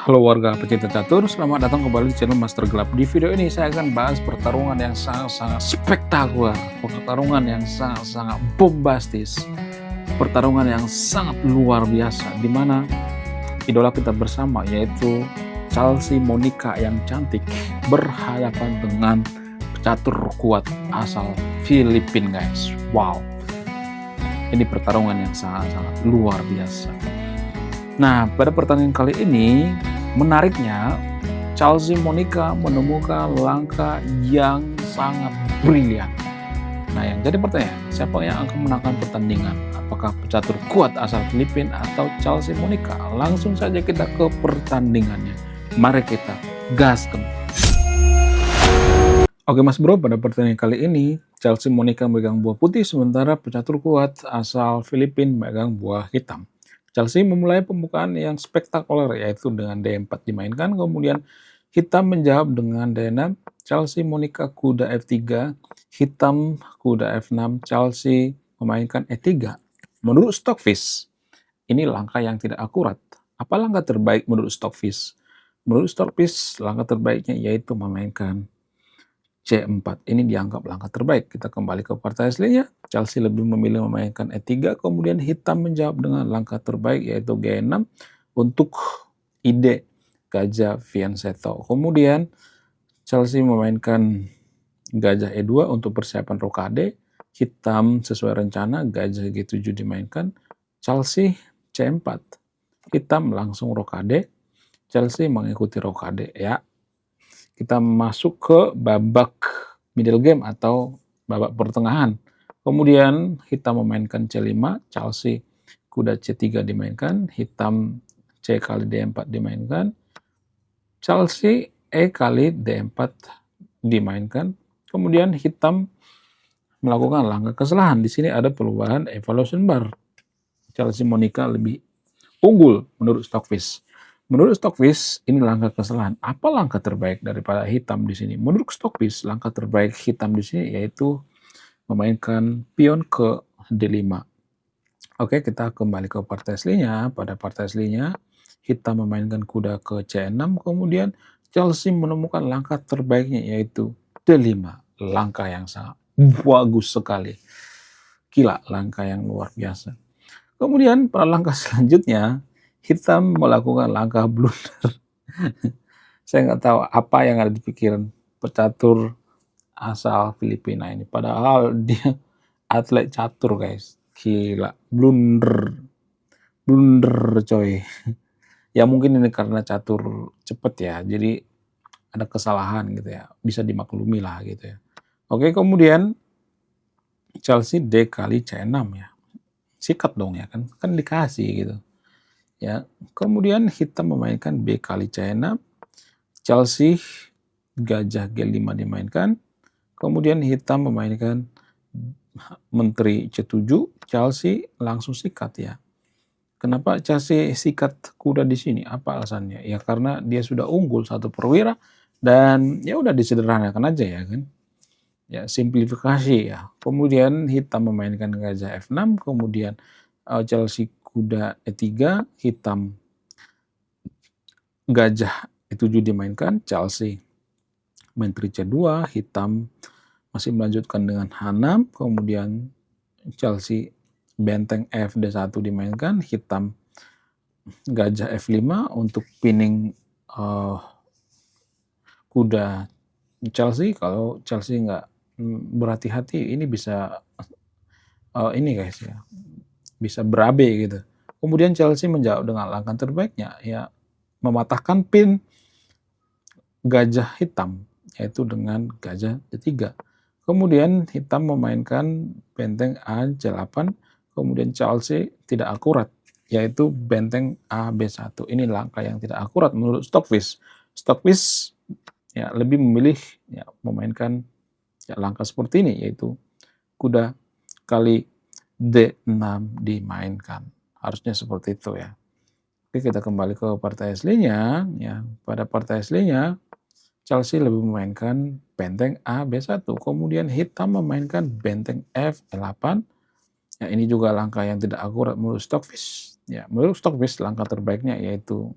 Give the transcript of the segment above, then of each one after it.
Halo warga pecinta catur, selamat datang kembali di channel Master Gelap. Di video ini saya akan bahas pertarungan yang sangat-sangat spektakuler, pertarungan yang sangat-sangat bombastis, pertarungan yang sangat luar biasa, di mana idola kita bersama yaitu Chelsea Monica yang cantik berhadapan dengan catur kuat asal Filipina, guys. Wow, ini pertarungan yang sangat-sangat luar biasa. Nah, pada pertandingan kali ini, menariknya, Chelsea Monica menemukan langkah yang sangat brilian. Nah, yang jadi pertanyaan, siapa yang akan menangkan pertandingan? Apakah pecatur kuat asal Filipina atau Chelsea Monica? Langsung saja kita ke pertandingannya. Mari kita gaskan. Oke Mas Bro, pada pertandingan kali ini, Chelsea Monica memegang buah putih, sementara pecatur kuat asal Filipina memegang buah hitam. Chelsea memulai pembukaan yang spektakuler, yaitu dengan D4 dimainkan, kemudian hitam menjawab dengan D6, Chelsea Monica kuda F3, hitam kuda F6, Chelsea memainkan E3. Menurut Stockfish, ini langkah yang tidak akurat. Apa langkah terbaik menurut Stockfish? Menurut Stockfish, langkah terbaiknya yaitu memainkan C4. Ini dianggap langkah terbaik. Kita kembali ke partai aslinya. Chelsea lebih memilih memainkan E3, kemudian hitam menjawab dengan langkah terbaik yaitu G6 untuk ide gajah fianchetto. Kemudian Chelsea memainkan gajah E2 untuk persiapan rokade. Hitam sesuai rencana gajah G7 dimainkan. Chelsea C4. Hitam langsung rokade. Chelsea mengikuti rokade ya. Kita masuk ke babak middle game atau babak pertengahan. Kemudian hitam memainkan C5, Chelsea kuda C3 dimainkan, hitam C kali D4 dimainkan, Chelsea E kali D4 dimainkan. Kemudian hitam melakukan langkah kesalahan. Di sini ada perubahan evaluation bar. Chelsea Monica lebih unggul menurut Stockfish. Menurut Stockfish, ini langkah kesalahan. Apa langkah terbaik daripada hitam di sini? Menurut Stockfish, langkah terbaik hitam di sini yaitu memainkan pion ke D5. Oke, kita kembali ke partai aslinya. Pada partai aslinya, hitam memainkan kuda ke C6, kemudian Chelsea menemukan langkah terbaiknya yaitu D5. Langkah yang sangat bagus sekali. Gila, langkah yang luar biasa. Kemudian pada langkah selanjutnya, hitam melakukan langkah blunder. Saya nggak tahu apa yang ada di pikiran pecatur asal Filipina ini. Padahal dia atlet catur, guys. Gila, blunder. Blunder, coy. Ya mungkin ini karena catur cepet ya, jadi ada kesalahan gitu ya. Bisa dimaklumi lah gitu ya. Oke, kemudian Chelsea D kali C6 ya. Sikat dong ya kan. Kan dikasih gitu. Ya, kemudian hitam memainkan B kali C6, Chelsea gajah G5 dimainkan, kemudian hitam memainkan menteri C7, Chelsea langsung sikat ya. Kenapa Chelsea sikat kuda di sini? Apa alasannya? Ya karena dia sudah unggul satu perwira dan ya udah disederhanakan aja ya kan. Ya simplifikasi ya. Kemudian hitam memainkan gajah F6, kemudian Chelsea kuda E3, hitam gajah E7 dimainkan, Chelsea menteri C2, hitam masih melanjutkan dengan H6, kemudian Chelsea benteng FD1 dimainkan, hitam gajah F5 untuk pinning kuda Chelsea. Kalau Chelsea nggak berhati-hati ini bisa ini guys ya, bisa berabe gitu. Kemudian Chelsea menjawab dengan langkah terbaiknya ya mematahkan pin gajah hitam yaitu dengan gajah D3. Kemudian hitam memainkan benteng A C8, kemudian Chelsea tidak akurat yaitu benteng A B1. Ini langkah yang tidak akurat menurut Stockfish. Stockfish ya lebih memilih ya memainkan ya, langkah seperti ini yaitu kuda kali D6 dimainkan. Harusnya seperti itu ya. Oke, kita kembali ke partai aslinya. Ya, pada partai aslinya, Chelsea lebih memainkan benteng A B1. Kemudian hitam memainkan benteng F8. Ya, ini juga langkah yang tidak akurat menurut Stockfish. Ya, menurut Stockfish, langkah terbaiknya yaitu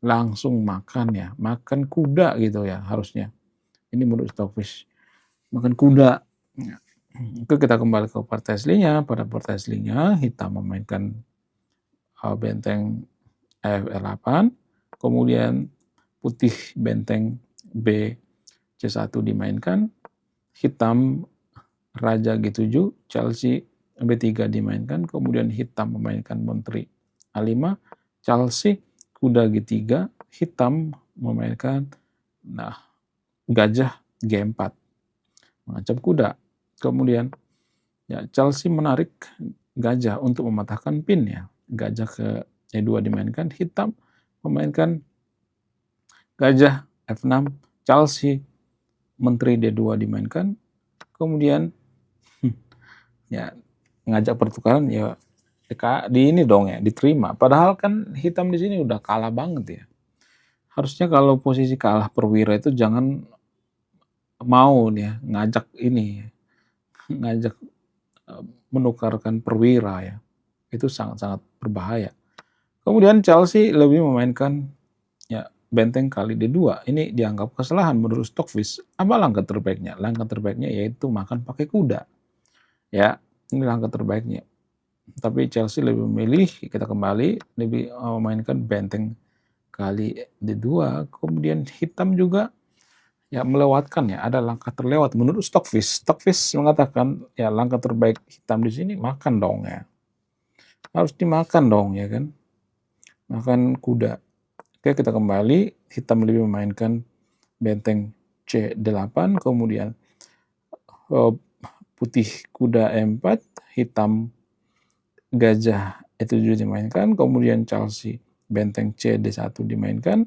langsung makan ya, makan kuda gitu ya harusnya. Ini menurut Stockfish, makan kuda. Ya. Itu kita kembali ke partai aslinya. Pada partai aslinya hitam memainkan benteng FL8, kemudian putih benteng B C1 dimainkan, hitam Raja G7, Chelsea B3 dimainkan, kemudian hitam memainkan Menteri A5, Chelsea kuda G3, hitam memainkan gajah G4 mengancam kuda. Kemudian ya Chelsea menarik gajah untuk mematahkan pin ya. Gajah ke E2 dimainkan, hitam memainkan gajah F6, Chelsea Menteri D2 dimainkan. Kemudian ya ngajak pertukaran ya di ini dong ya, diterima. Padahal kan hitam di sini udah kalah banget ya. Harusnya kalau posisi kalah perwira itu jangan mau ya ngajak ini, ngajak menukarkan perwira ya. Itu sangat-sangat berbahaya. Kemudian Chelsea lebih memainkan ya benteng kali D2. Ini dianggap kesalahan menurut Stockfish. Apa langkah terbaiknya? Langkah terbaiknya yaitu makan pakai kuda. Ya, ini langkah terbaiknya. Tapi Chelsea lebih memilih, kita kembali, lebih memainkan benteng kali D2. Kemudian hitam juga ya melewatkan ya, ada langkah terlewat menurut Stockfish. Stockfish mengatakan ya langkah terbaik hitam di sini makan dong ya. Harus dimakan dong ya kan. Makan kuda. Oke, kita kembali, hitam lebih memainkan benteng C8, kemudian putih kuda E4, hitam gajah E7 dimainkan, kemudian Chelsea benteng CD1 dimainkan,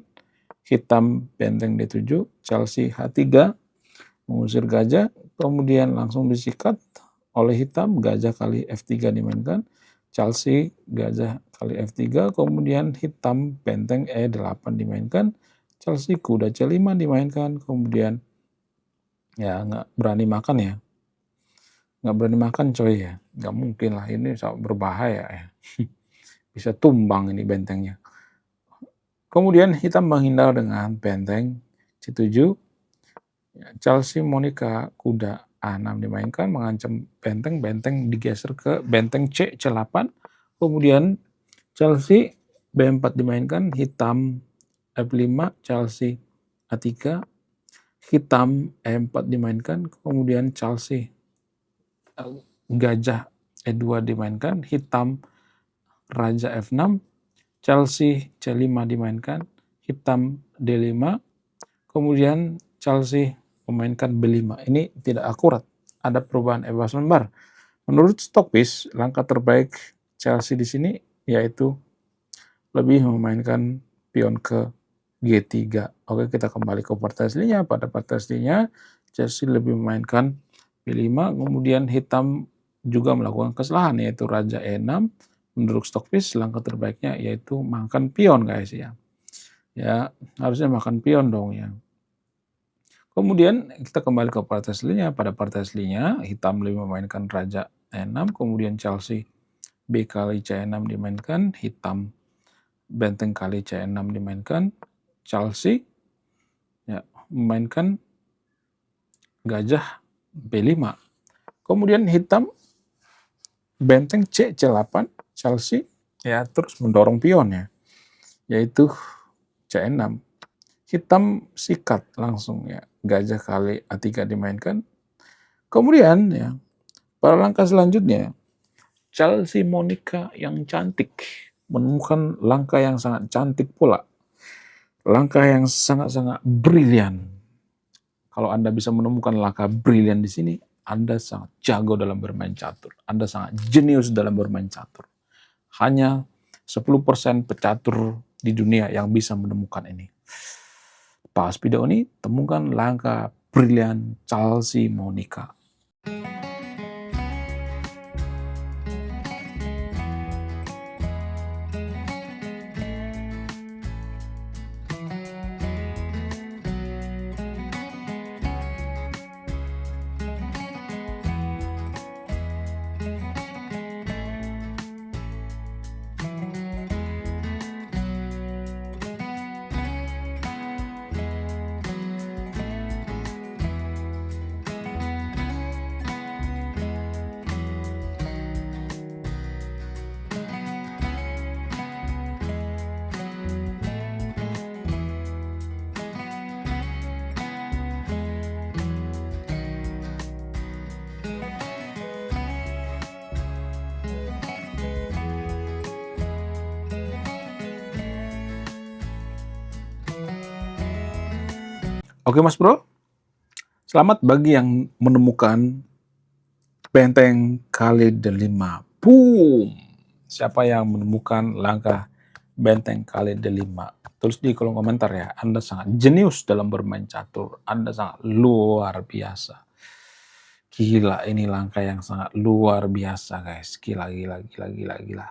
hitam benteng D7, Chelsea H3 mengusir gajah, kemudian langsung disikat oleh hitam, gajah kali F3 dimainkan, Chelsea gajah kali F3, kemudian hitam benteng E8 dimainkan, Chelsea kuda C5 dimainkan, kemudian ya nggak berani makan ya, nggak berani makan coy ya, nggak mungkin lah, ini sangat berbahaya ya. Bisa tumbang ini bentengnya. Kemudian hitam menghindar dengan benteng C7, Chelsea Monica kuda A6 dimainkan, mengancam benteng digeser ke benteng C8, kemudian Chelsea B4 dimainkan, hitam F5, Chelsea A3, hitam E4 dimainkan, kemudian Chelsea gajah E2 dimainkan, hitam Raja F6, Chelsea C5 dimainkan, hitam D5, kemudian Chelsea memainkan B5. Ini tidak akurat, ada perubahan advancement bar. Menurut Stockfish, langkah terbaik Chelsea di sini yaitu lebih memainkan pion ke G3. Oke, kita kembali ke partai aslinya. Pada partai aslinya, Chelsea lebih memainkan B5, kemudian hitam juga melakukan kesalahan yaitu Raja E6. Menurut Stockfish, langkah terbaiknya yaitu makan pion guys ya. Ya, harusnya makan pion dong ya. Kemudian kita kembali ke partai aslinya. Pada partai aslinya, hitam lebih memainkan Raja E6, kemudian Chelsea B kali C6 dimainkan, hitam benteng kali C6 dimainkan, Chelsea ya, memainkan gajah B5. Kemudian hitam benteng C8, Chelsea ya terus mendorong pion ya, yaitu C6. Hitam sikat langsung ya, gajah kali A3 dimainkan. Kemudian ya, pada langkah selanjutnya, Chelsea Monica yang cantik menemukan langkah yang sangat cantik pula. Langkah yang sangat-sangat brilian. Kalau Anda bisa menemukan langkah brilian di sini, Anda sangat jago dalam bermain catur. Anda sangat jenius dalam bermain catur. Hanya 10% pecatur di dunia yang bisa menemukan ini. Pas video ini, temukan langkah brilian Chelsea Monica. Oke Mas Bro, selamat bagi yang menemukan benteng Khalid V. Boom! Siapa yang menemukan langkah benteng Khalid V? Tulis di kolom komentar ya. Anda sangat jenius dalam bermain catur. Anda sangat luar biasa. Gila, ini langkah yang sangat luar biasa guys. Gila, gila, gila, gila, gila.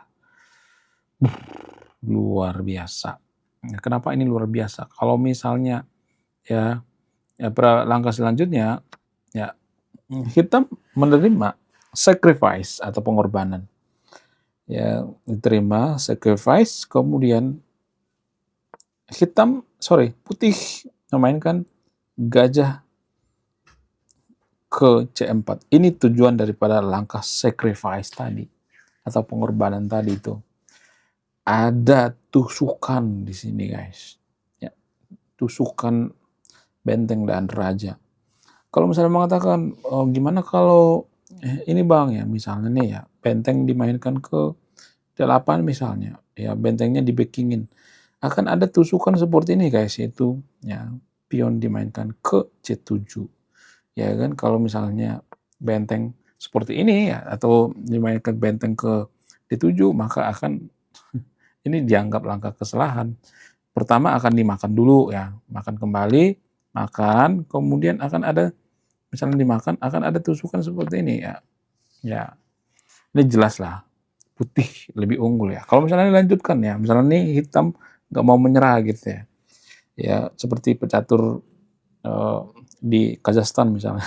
Luar biasa. Nah, kenapa ini luar biasa? Kalau misalnya ya, langkah selanjutnya ya hitam menerima sacrifice atau pengorbanan. Ya, diterima sacrifice, kemudian putih memainkan gajah ke C4. Ini tujuan daripada langkah sacrifice tadi atau pengorbanan tadi itu. Ada tusukan di sini guys. Ya, tusukan benteng dan raja. Kalau misalnya mengatakan, oh, gimana kalau ini bang ya, misalnya nih ya, benteng dimainkan ke 8 misalnya, ya bentengnya di-backingin. Akan ada tusukan seperti ini guys, yaitu ya pion dimainkan ke C7. Ya kan, kalau misalnya benteng seperti ini ya, atau dimainkan benteng ke D7, maka akan ini dianggap langkah kesalahan. Pertama akan dimakan dulu ya, makan kembali, makan, kemudian akan ada, misalnya dimakan, akan ada tusukan seperti ini ya. Ya, ini jelas lah putih lebih unggul ya. Kalau misalnya dilanjutkan ya, misalnya nih hitam nggak mau menyerah gitu ya. Ya seperti pecatur di Kazakhstan misalnya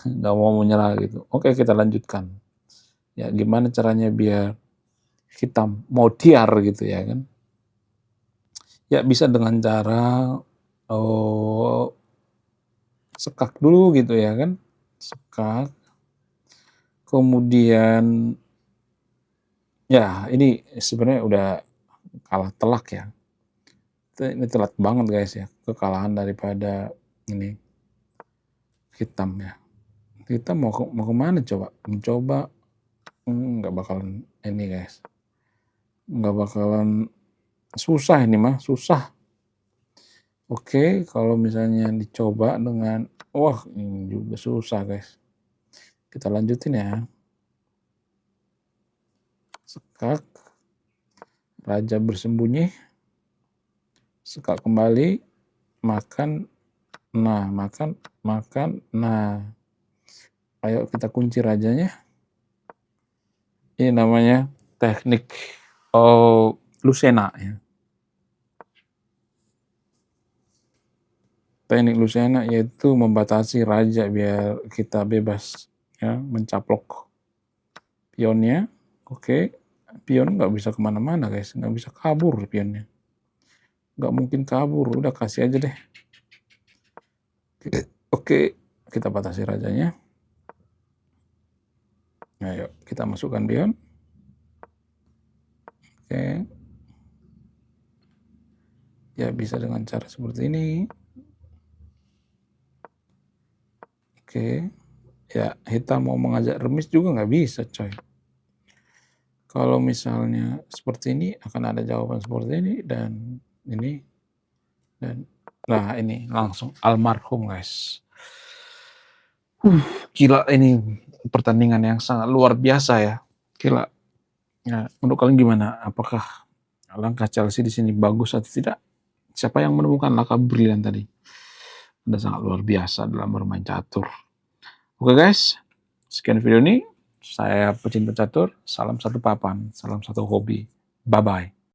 nggak mau menyerah gitu. Oke, kita lanjutkan. Ya gimana caranya biar hitam mau tiar gitu ya kan? Ya bisa dengan cara sekak dulu gitu ya kan? Sekak. Kemudian ya ini sebenarnya udah kalah telak ya. Ini telat banget guys ya, kekalahan daripada ini hitam ya. Kita mau kemana coba? Mencoba nggak bakalan ini guys, nggak bakalan, susah ini mah, susah. Oke, kalau misalnya dicoba dengan, wah ini juga susah guys. Kita lanjutin ya. Sekak, raja bersembunyi, sekak kembali, makan, makan, nah. Ayo kita kunci rajanya. Ini namanya teknik Lucena ya. Teknik Lucena yaitu membatasi raja biar kita bebas ya, mencaplok pionnya. Oke, pion nggak bisa kemana-mana guys, nggak bisa kabur pionnya. Nggak mungkin kabur, udah kasih aja deh. Oke, kita batasi rajanya. Ayo kita masukkan pion. Oke. Ya bisa dengan cara seperti ini. Oke. Ya hitam mau mengajak remis juga nggak bisa coy. Kalau misalnya seperti ini akan ada jawaban seperti ini dan ini dan nah ini langsung almarhum guys. Gila, ini pertandingan yang sangat luar biasa ya. Gila. Ya, menurut kalian gimana? Apakah langkah Chelsea di sini bagus atau tidak? Siapa yang menemukan langkah brilian tadi? Anda sangat luar biasa dalam bermain catur. Oke guys, sekian video ini. Saya pecinta catur. Salam satu papan, salam satu hobi. Bye bye.